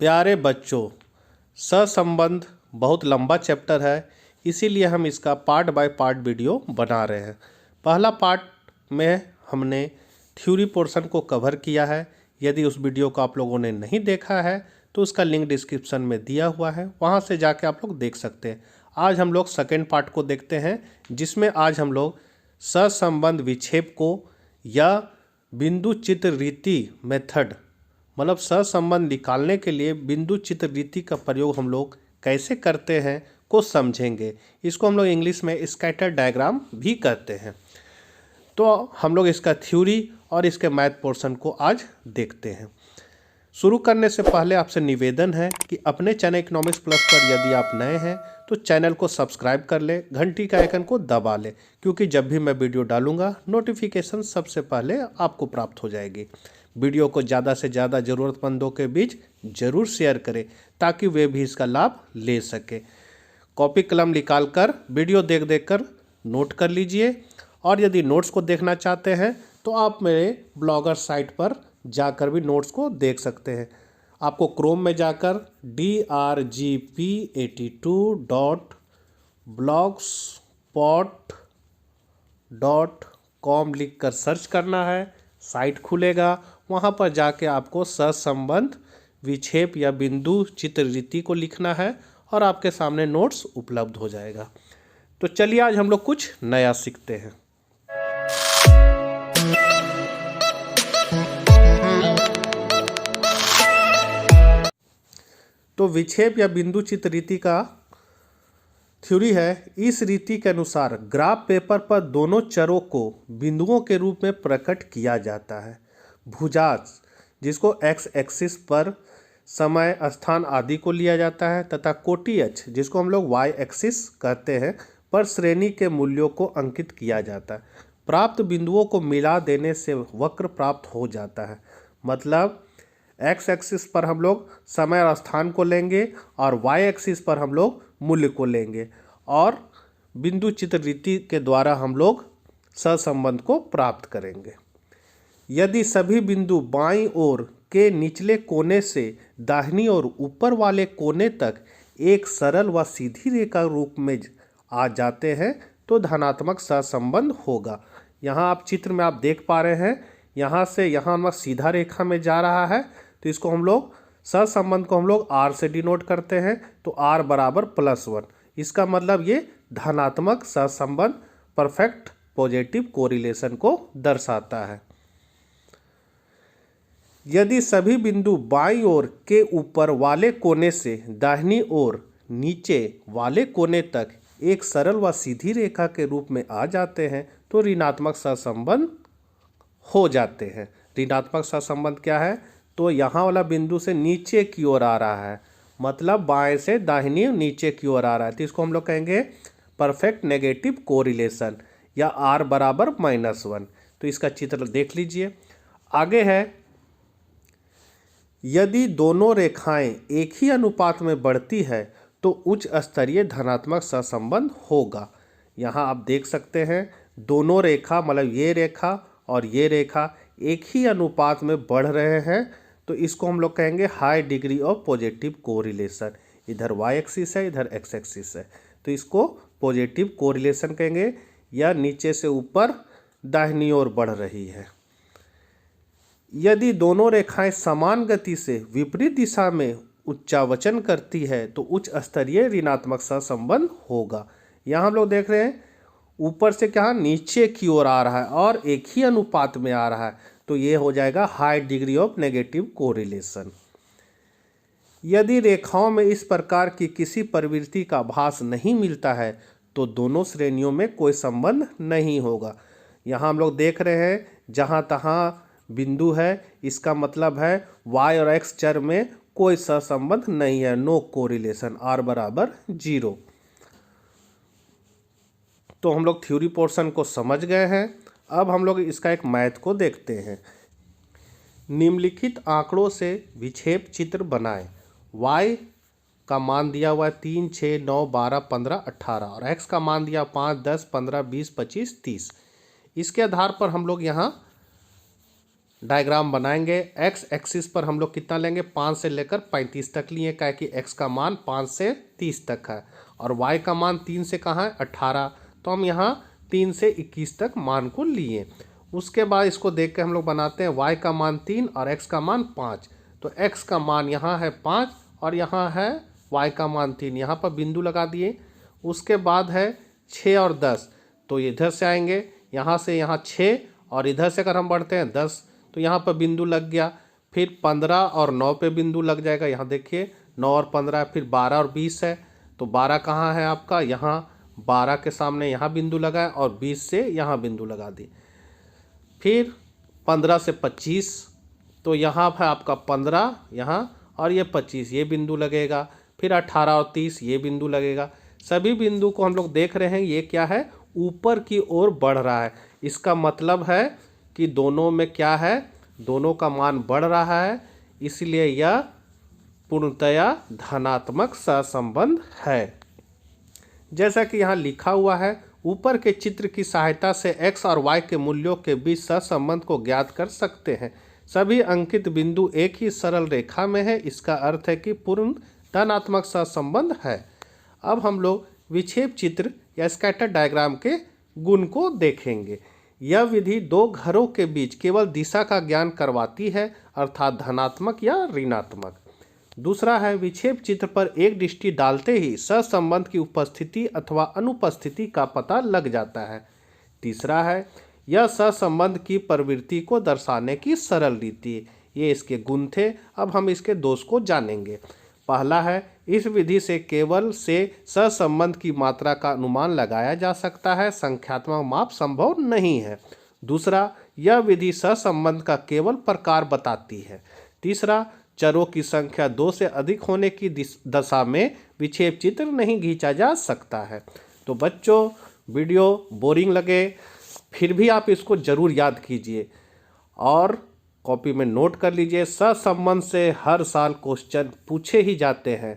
प्यारे बच्चों, सहसंबंध बहुत लंबा चैप्टर है, इसीलिए हम इसका पार्ट बाय पार्ट वीडियो बना रहे हैं। पहला पार्ट में हमने थ्योरी पोर्शन को कवर किया है। यदि उस वीडियो को आप लोगों ने नहीं देखा है तो उसका लिंक डिस्क्रिप्शन में दिया हुआ है, वहाँ से जाके आप लोग देख सकते हैं। आज हम लोग सेकेंड पार्ट को देखते हैं, जिसमें आज हम लोग सहसंबंध विक्षेप को या बिंदु चित्र रीति मेथड मतलब सहसंबंध निकालने के लिए बिंदु चित्र रीति का प्रयोग हम लोग कैसे करते हैं को समझेंगे। इसको हम लोग इंग्लिश में स्कैटर डायग्राम भी कहते हैं। तो हम लोग इसका थ्योरी और इसके मैथ पोर्शन को आज देखते हैं। शुरू करने से पहले आपसे निवेदन है कि अपने चैनल इकोनॉमिक्स प्लस पर यदि आप नए हैं तो चैनल को सब्सक्राइब कर ले, घंटी का आइकन को दबा ले, क्योंकि जब भी मैं वीडियो डालूंगा नोटिफिकेशन सबसे पहले आपको प्राप्त हो जाएगी। वीडियो को ज़्यादा से ज़्यादा ज़रूरतमंदों के बीच ज़रूर शेयर करें ताकि वे भी इसका लाभ ले सके। कॉपी कलम निकाल कर वीडियो देख देख कर नोट कर लीजिए, और यदि नोट्स को देखना चाहते हैं तो आप मेरे ब्लॉगर साइट पर जाकर भी नोट्स को देख सकते हैं। आपको क्रोम में जाकर drgp82.blogspot.com लिख कर सर्च करना है, साइट खुलेगा। वहाँ पर जाके आपको सहसंबंध विक्षेप या बिंदु चित्र रीति को लिखना है और आपके सामने नोट्स उपलब्ध हो जाएगा। तो चलिए आज हम लोग कुछ नया सीखते हैं। तो विक्षेप या बिंदु चित्र रीति का थ्योरी है। इस रीति के अनुसार ग्राफ पेपर पर दोनों चरों को बिंदुओं के रूप में प्रकट किया जाता है। भुजांश, जिसको एक्स एक्सिस पर समय, स्थान आदि को लिया जाता है, तथा कोटि अक्ष, जिसको हम लोग वाई एक्सिस कहते हैं, पर श्रेणी के मूल्यों को अंकित किया जाता है। प्राप्त बिंदुओं को मिला देने से वक्र प्राप्त हो जाता है। मतलब एक्स एक्सिस पर हम लोग समय और स्थान को लेंगे और वाई एक्सिस पर हम लोग मूल्य को लेंगे, और बिंदु चित्र रीति के द्वारा हम लोग सहसंबंध को प्राप्त करेंगे। यदि सभी बिंदु बाईं ओर के निचले कोने से दाहिनी ओर ऊपर वाले कोने तक एक सरल व सीधी रेखा रूप में आ जाते हैं तो धनात्मक सहसंबंध होगा। यहाँ आप चित्र में आप देख पा रहे हैं, यहाँ से यहाँ हम सीधा रेखा में जा रहा है, तो इसको हम लोग सहसंबंध को हम लोग आर से डिनोट करते हैं। तो आर बराबर +1, इसका मतलब ये धनात्मक सहसंबंध, परफेक्ट पॉजिटिव कोरिलेशन को दर्शाता है। यदि सभी बिंदु बाईं ओर के ऊपर वाले कोने से दाहिनी ओर नीचे वाले कोने तक एक सरल व सीधी रेखा के रूप में आ जाते हैं तो ऋणात्मक सहसंबंध हो जाते हैं। ऋणात्मक सहसंबंध क्या है? तो यहाँ वाला बिंदु से नीचे की ओर आ रहा है, मतलब बाएं से दाहिनी नीचे की ओर आ रहा है, तो इसको हम लोग कहेंगे परफेक्ट नेगेटिव कोरिलेशन, या r बराबर -1। तो इसका चित्र देख लीजिए। आगे है, यदि दोनों रेखाएं एक ही अनुपात में बढ़ती है तो उच्च स्तरीय धनात्मक सहसंबंध होगा। यहाँ आप देख सकते हैं दोनों रेखा, मतलब ये रेखा और ये रेखा एक ही अनुपात में बढ़ रहे हैं, तो इसको हम लोग कहेंगे high degree of positive correlation. इधर वाई एक्सिस है, इधर एक्स एक्सिस है, तो इसको पॉजिटिव कोरिलेशन कहेंगे, या नीचे से ऊपर दाहिनी ओर बढ़ रही है। यदि दोनों रेखाएं समान गति से विपरीत दिशा में उच्चावचन करती है तो उच्च स्तरीय ऋणात्मक सहसंबंध होगा। यहाँ हम लोग देख रहे हैं ऊपर से क्या नीचे की ओर आ रहा है और एक ही अनुपात में आ रहा है, तो ये हो जाएगा high degree of negative correlation. यदि रेखाओं में इस प्रकार की किसी प्रवृत्ति का आभास नहीं मिलता है तो दोनों श्रेणियों में कोई संबंध नहीं होगा। यहाँ हम लोग देख रहे हैं जहाँ तहाँ बिंदु है, इसका मतलब है y और x चर में कोई सहसंबंध नहीं है, नो कोरिलेशन, r बराबर 0। तो हम लोग थ्योरी पोर्शन को समझ गए हैं। अब हम लोग इसका एक मैथ को देखते हैं। निम्नलिखित आंकड़ों से विक्षेप चित्र बनाएं। y का मान दिया हुआ है 3, 6, 9, 12, 15, 18 और x का मान दिया 5, 10, 15, 20, 25, 30। इसके आधार पर हम लोग यहाँ डायग्राम बनाएंगे। एक्स एक्सिस पर हम लोग कितना लेंगे, 5 से लेकर 35 तक लिए, क्या कि एक्स का मान 5 से 30 तक है और वाई का मान 3 से कहाँ है 18, तो हम यहाँ 3 से 21 तक मान को लिए। उसके बाद इसको देख के हम लोग बनाते हैं वाई का मान 3 और एक्स का मान 5, तो एक्स का मान यहाँ है 5 और यहाँ है वाई का मान 3, यहाँ पर बिंदु लगा दिए। उसके बाद है 6 और 10, तो इधर से आएंगे, यहाँ से यहाँ 6 और इधर से अगर हम बढ़ते हैं 10, तो यहाँ पर बिंदु लग गया। फिर 15 और 9 पे बिंदु लग जाएगा, यहाँ देखिए 9 और 15, फिर 12 और 20 है, तो 12 कहाँ है आपका, यहाँ 12 के सामने यहाँ बिंदु लगा है और 20 से यहाँ बिंदु लगा दी। फिर 15 से 25, तो यहाँ है आपका 15 यहाँ और ये 25, ये बिंदु लगेगा। फिर 18 और 30 ये बिंदु लगेगा। सभी बिंदु को हम लोग देख रहे हैं, ये क्या है, ऊपर की ओर बढ़ रहा है। इसका मतलब है कि दोनों में क्या है, दोनों का मान बढ़ रहा है, इसलिए यह पूर्णतया धनात्मक सहसंबंध है। जैसा कि यहाँ लिखा हुआ है, ऊपर के चित्र की सहायता से x और y के मूल्यों के बीच सहसंबंध को ज्ञात कर सकते हैं। सभी अंकित बिंदु एक ही सरल रेखा में है, इसका अर्थ है कि पूर्ण धनात्मक सहसंबंध है। अब हम लोग विक्षेप चित्र या स्कैटर डायग्राम के गुण को देखेंगे। यह विधि दो घरों के बीच केवल दिशा का ज्ञान करवाती है, अर्थात धनात्मक या ऋणात्मक। दूसरा है, विक्षेप चित्र पर एक दृष्टि डालते ही सहसंबंध की उपस्थिति अथवा अनुपस्थिति का पता लग जाता है। तीसरा है, यह सहसंबंध की प्रवृत्ति को दर्शाने की सरल रीति। ये इसके गुण थे। अब हम इसके दोष को जानेंगे। पहला है, इस विधि से केवल से सहसंबंध की मात्रा का अनुमान लगाया जा सकता है, संख्यात्मक माप संभव नहीं है। दूसरा, यह विधि सहसंबंध का केवल प्रकार बताती है। तीसरा, चरों की संख्या 2 से अधिक होने की दशा में विक्षेप चित्र नहीं खींचा जा सकता है। तो बच्चों, वीडियो बोरिंग लगे फिर भी आप इसको जरूर याद कीजिए और कॉपी में नोट कर लीजिए। सहसंबंध से हर साल क्वेश्चन पूछे ही जाते हैं।